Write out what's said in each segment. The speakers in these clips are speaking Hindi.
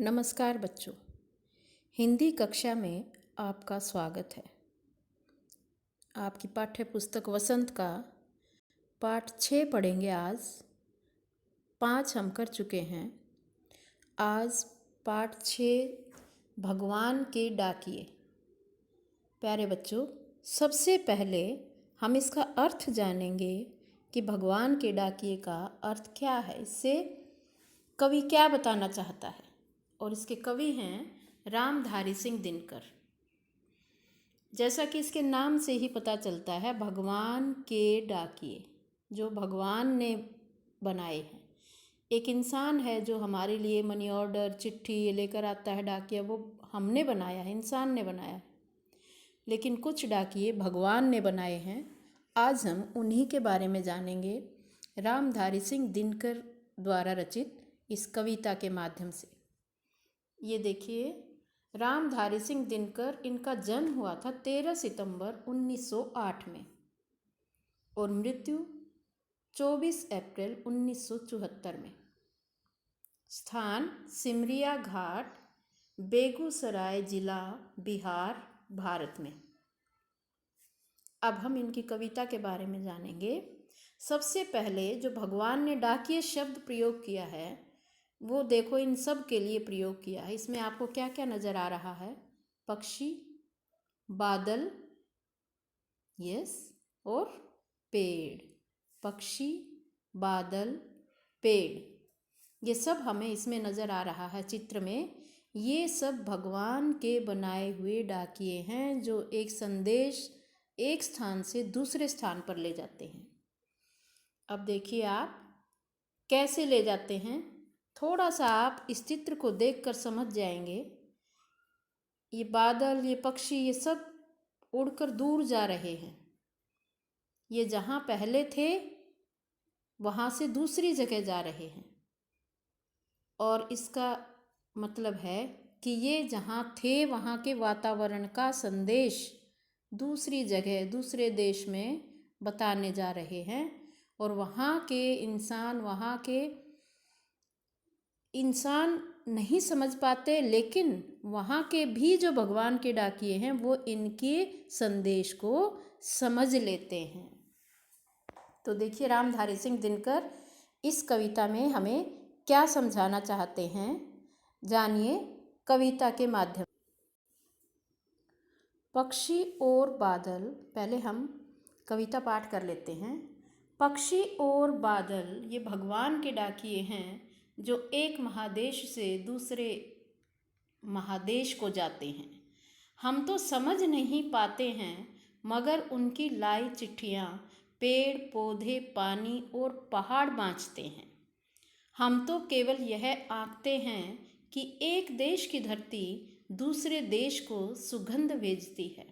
नमस्कार बच्चों, हिंदी कक्षा में आपका स्वागत है। आपकी पाठ्य पुस्तक वसंत का पाठ 6 पढ़ेंगे। आज 5 हम कर चुके हैं। आज पाठ 6 भगवान के डाकिए। प्यारे बच्चों, सबसे पहले हम इसका अर्थ जानेंगे कि भगवान के डाकिए का अर्थ क्या है। इससे कवि क्या बताना चाहता है। और इसके कवि हैं रामधारी सिंह दिनकर। जैसा कि इसके नाम से ही पता चलता है, भगवान के डाकिए जो भगवान ने बनाए हैं। एक इंसान है जो हमारे लिए मनी ऑर्डर, चिट्ठी ये लेकर आता है डाकिया, वो हमने बनाया है, इंसान ने बनाया है। लेकिन कुछ डाकिए भगवान ने बनाए हैं। आज हम उन्हीं के बारे में जानेंगे रामधारी सिंह दिनकर द्वारा रचित इस कविता के माध्यम से। ये देखिए, रामधारी सिंह दिनकर, इनका जन्म हुआ था 13 सितंबर 1908 में और मृत्यु 24 अप्रैल 1974 में। स्थान सिमरिया घाट, बेगूसराय जिला, बिहार, भारत में। अब हम इनकी कविता के बारे में जानेंगे। सबसे पहले जो भगवान ने डाकिए शब्द प्रयोग किया है वो देखो, इन सब के लिए प्रयोग किया है। इसमें आपको क्या क्या नज़र आ रहा है? पक्षी, बादल, यस, और पेड़। पक्षी, बादल, पेड़, ये सब हमें इसमें नज़र आ रहा है चित्र में। ये सब भगवान के बनाए हुए डाकिए हैं जो एक संदेश एक स्थान से दूसरे स्थान पर ले जाते हैं। अब देखिए आप कैसे ले जाते हैं। थोड़ा सा आप इस चित्र को देखकर समझ जाएंगे। ये बादल, ये पक्षी, ये सब उड़कर दूर जा रहे हैं। ये जहाँ पहले थे वहाँ से दूसरी जगह जा रहे हैं। और इसका मतलब है कि ये जहाँ थे वहाँ के वातावरण का संदेश दूसरी जगह, दूसरे देश में बताने जा रहे हैं। और वहाँ के इंसान नहीं समझ पाते, लेकिन वहाँ के भी जो भगवान के डाकिए हैं वो इनके संदेश को समझ लेते हैं। तो देखिए, रामधारी सिंह दिनकर इस कविता में हमें क्या समझाना चाहते हैं, जानिए कविता के माध्यम। पक्षी और बादल, पहले हम कविता पाठ कर लेते हैं। पक्षी और बादल ये भगवान के डाकिए हैं जो एक महादेश से दूसरे महादेश को जाते हैं। हम तो समझ नहीं पाते हैं, मगर उनकी लाई चिट्ठियाँ पेड़, पौधे, पानी और पहाड़ बाँचते हैं। हम तो केवल यह आंकते हैं कि एक देश की धरती दूसरे देश को सुगंध भेजती है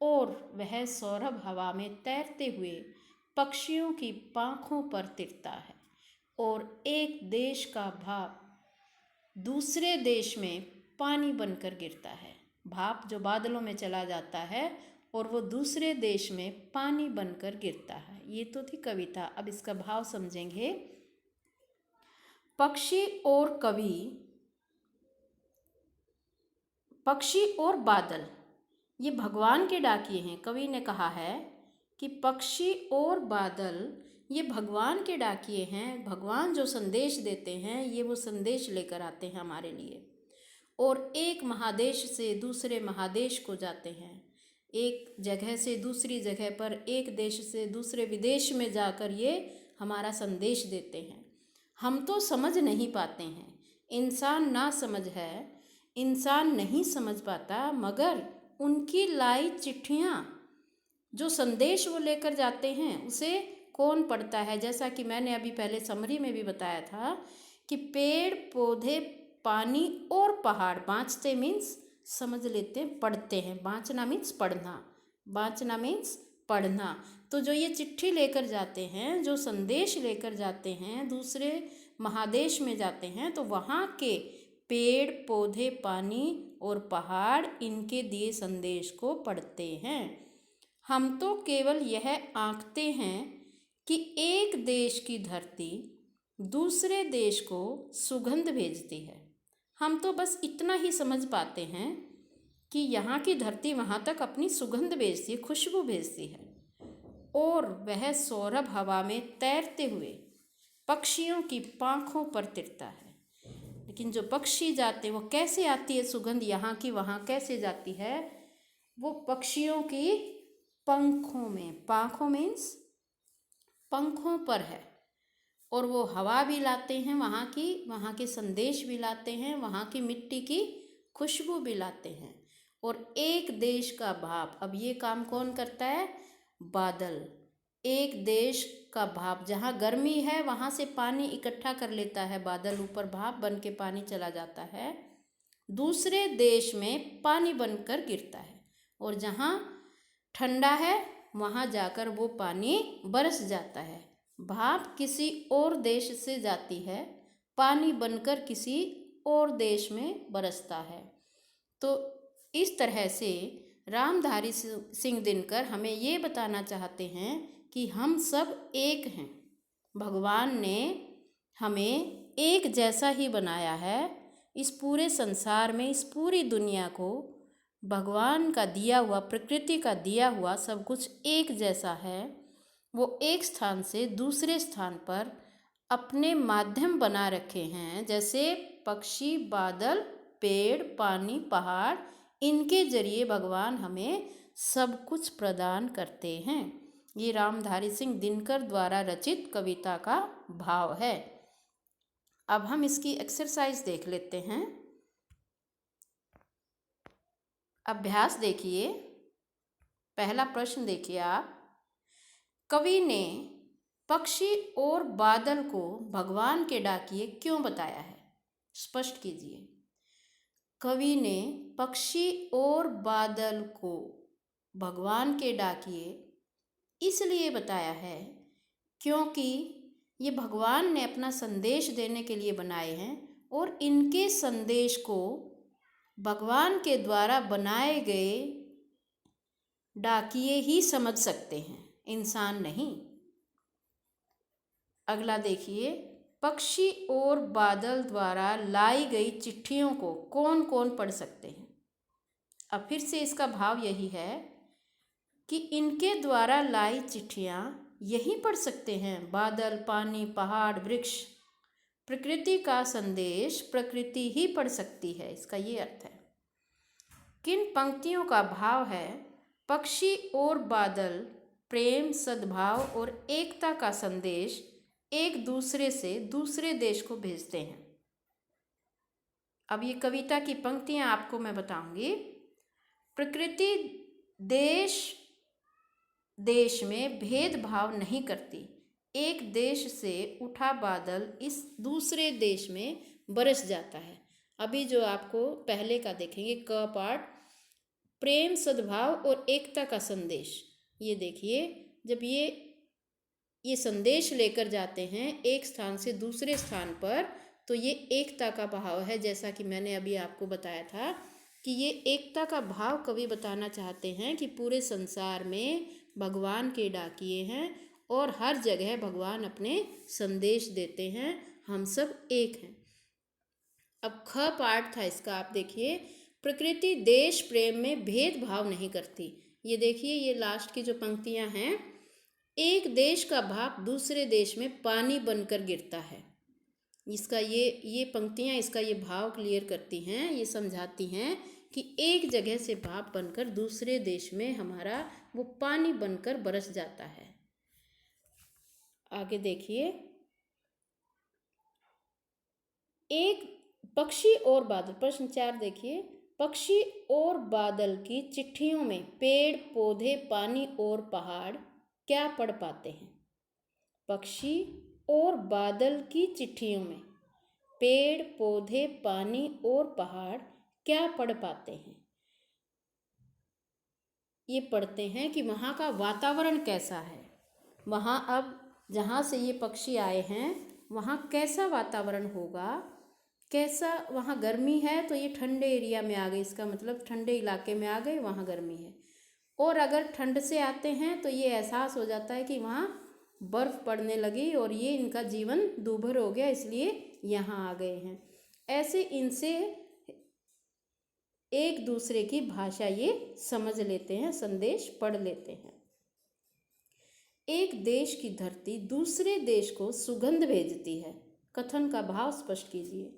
और वह सौरभ हवा में तैरते हुए पक्षियों की पाँखों पर तिरता है और एक देश का भाप दूसरे देश में पानी बनकर गिरता है। भाप जो बादलों में चला जाता है और वो दूसरे देश में पानी बनकर गिरता है। ये तो थी कविता। अब इसका भाव समझेंगे। पक्षी और कवि, पक्षी और बादल ये भगवान के डाकिए हैं। कवि ने कहा है कि पक्षी और बादल ये भगवान के डाकिए हैं। भगवान जो संदेश देते हैं ये वो संदेश लेकर आते हैं हमारे लिए और एक महादेश से दूसरे महादेश को जाते हैं। एक जगह से दूसरी जगह पर, एक देश से दूसरे विदेश में जाकर ये हमारा संदेश देते हैं। हम तो समझ नहीं पाते हैं, इंसान ना समझ है, इंसान नहीं समझ पाता, मगर उनकी लाई चिट्ठियाँ जो संदेश वो लेकर जाते हैं उसे कौन पढ़ता है। जैसा कि मैंने अभी पहले समरी में भी बताया था कि पेड़, पौधे, पानी और पहाड़ बाँचते मीन्स समझ लेते हैं, पढ़ते हैं। बाँचना मीन्स पढ़ना, बाँचना मीन्स पढ़ना। तो जो ये चिट्ठी लेकर जाते हैं, जो संदेश लेकर जाते हैं, दूसरे महादेश में जाते हैं, तो वहाँ के पेड़, पौधे, पानी और पहाड़ इनके दिए संदेश को पढ़ते हैं। हम तो केवल यह आंकते हैं कि एक देश की धरती दूसरे देश को सुगंध भेजती है हम तो बस इतना ही समझ पाते हैं कि यहाँ की धरती वहाँ तक अपनी सुगंध भेजती है, खुशबू भेजती है, और वह सौरभ हवा में तैरते हुए पक्षियों की पाँखों पर तिरता है। लेकिन जो पक्षी जाते वो कैसे आती है सुगंध यहाँ की वहाँ कैसे जाती है? वो पक्षियों की पंखों में, पाँखों मीन्स पंखों पर है, और वो हवा भी लाते हैं वहाँ के संदेश भी लाते हैं, वहाँ की मिट्टी की खुशबू भी लाते हैं। और एक देश का भाप, अब ये काम कौन करता है? बादल। एक देश का भाप, जहाँ गर्मी है वहाँ से पानी इकट्ठा कर लेता है बादल, ऊपर भाप बन के पानी चला जाता है, दूसरे देश में पानी बनकर गिरता है, और जहाँ ठंडा है वहाँ जाकर वो पानी बरस जाता है। भाप किसी और देश से जाती है, पानी बनकर किसी और देश में बरसता है। तो इस तरह से रामधारी सिंह दिनकर हमें ये बताना चाहते हैं कि हम सब एक हैं। भगवान ने हमें एक जैसा ही बनाया है। इस पूरे संसार में, इस पूरी दुनिया को भगवान का दिया हुआ, प्रकृति का दिया हुआ सब कुछ एक जैसा है। वो एक स्थान से दूसरे स्थान पर अपने माध्यम बना रखे हैं, जैसे पक्षी, बादल, पेड़, पानी, पहाड़, इनके जरिए भगवान हमें सब कुछ प्रदान करते हैं। ये रामधारी सिंह दिनकर द्वारा रचित कविता का भाव है। अब हम इसकी एक्सरसाइज देख लेते हैं। अभ्यास देखिए। पहला प्रश्न देखिए आप। कवि ने पक्षी और बादल को भगवान के डाकिए क्यों बताया है? स्पष्ट कीजिए। कवि ने पक्षी और बादल को भगवान के डाकिए इसलिए बताया है क्योंकि ये भगवान ने अपना संदेश देने के लिए बनाए हैं, और इनके संदेश को भगवान के द्वारा बनाए गए डाकिए ही समझ सकते हैं, इंसान नहीं। अगला देखिए। पक्षी और बादल द्वारा लाई गई चिट्ठियों को कौन कौन पढ़ सकते हैं? अब फिर से इसका भाव यही है कि इनके द्वारा लाई चिट्ठियाँ यही पढ़ सकते हैं। बादल, पानी, पहाड़, वृक्ष, प्रकृति का संदेश प्रकृति ही पढ़ सकती है, इसका ये अर्थ है। किन पंक्तियों का भाव है? पक्षी और बादल प्रेम, सद्भाव और एकता का संदेश एक दूसरे से दूसरे देश को भेजते हैं। अब ये कविता की पंक्तियाँ आपको मैं बताऊंगी। प्रकृति देश देश में भेदभाव नहीं करती। एक देश से उठा बादल इस दूसरे देश में बरस जाता है। अभी जो आपको पहले का देखेंगे, क पार्ट, प्रेम, सद्भाव और एकता का संदेश। ये देखिए, जब ये संदेश लेकर जाते हैं एक स्थान से दूसरे स्थान पर, तो ये एकता का भाव है। जैसा कि मैंने अभी आपको बताया था कि ये एकता का भाव कवि बताना चाहते हैं कि पूरे संसार में भगवान के डाकिए हैं और हर जगह भगवान अपने संदेश देते हैं, हम सब एक हैं। अब ख पार्ट था इसका, आप देखिए। प्रकृति देश प्रेम में भेदभाव नहीं करती। ये देखिए, ये लास्ट की जो पंक्तियां हैं, एक देश का भाप दूसरे देश में पानी बनकर गिरता है। इसका ये पंक्तियां इसका ये भाव क्लियर करती हैं, ये समझाती हैं कि एक जगह से भाप बनकर दूसरे देश में हमारा वो पानी बनकर बरस जाता है। आगे देखिए। एक पक्षी और बादल, प्रश्न 4 देखिए। पक्षी और बादल की चिट्ठियों में पेड़, पौधे, पानी और पहाड़ क्या पढ़ पाते हैं? पक्षी और बादल की चिट्ठियों में पेड़, पौधे, पानी और पहाड़ क्या पढ़ पाते हैं? ये पढ़ते हैं कि वहाँ का वातावरण कैसा है। वहाँ अब जहाँ से ये पक्षी आए हैं वहाँ कैसा वातावरण होगा, कैसा वहाँ गर्मी है तो ये ठंडे एरिया में आ गए, इसका मतलब ठंडे इलाके में आ गए, वहाँ गर्मी है। और अगर ठंड से आते हैं तो ये एहसास हो जाता है कि वहाँ बर्फ़ पड़ने लगी और ये इनका जीवन दूभर हो गया, इसलिए यहाँ आ गए हैं। ऐसे इनसे एक दूसरे की भाषा ये समझ लेते हैं, संदेश पढ़ लेते हैं। एक देश की धरती दूसरे देश को सुगंध भेजती है। कथन का भाव स्पष्ट कीजिए।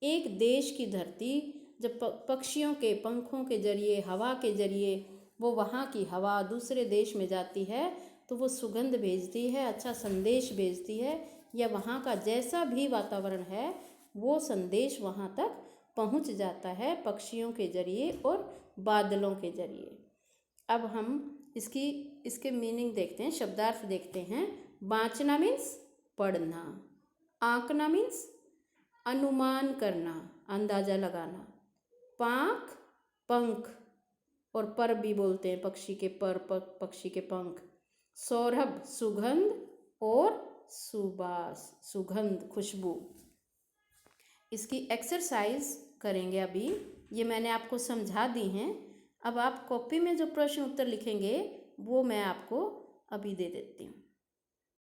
एक देश की धरती जब पक्षियों के पंखों के जरिए, हवा के जरिए वो वहाँ की हवा दूसरे देश में जाती है तो वो सुगंध भेजती है, अच्छा संदेश भेजती है, या वहाँ का जैसा भी वातावरण है वो संदेश वहाँ तक पहुँच जाता है पक्षियों के जरिए और बादलों के जरिए। अब हम इसके मीनिंग देखते हैं, शब्दार्थ देखते हैं। बाँचना मीन्स पढ़ना, आंकना मीन्स अनुमान करना, अंदाज़ा लगाना, पाँख पंख और पर भी बोलते हैं, पक्षी के पर, पक्षी के पंख, सौरभ सुगंध और सुबास सुगंध खुशबू। इसकी एक्सरसाइज करेंगे अभी, ये मैंने आपको समझा दी हैं। अब आप कॉपी में जो प्रश्न उत्तर लिखेंगे वो मैं आपको अभी दे देती हूँ।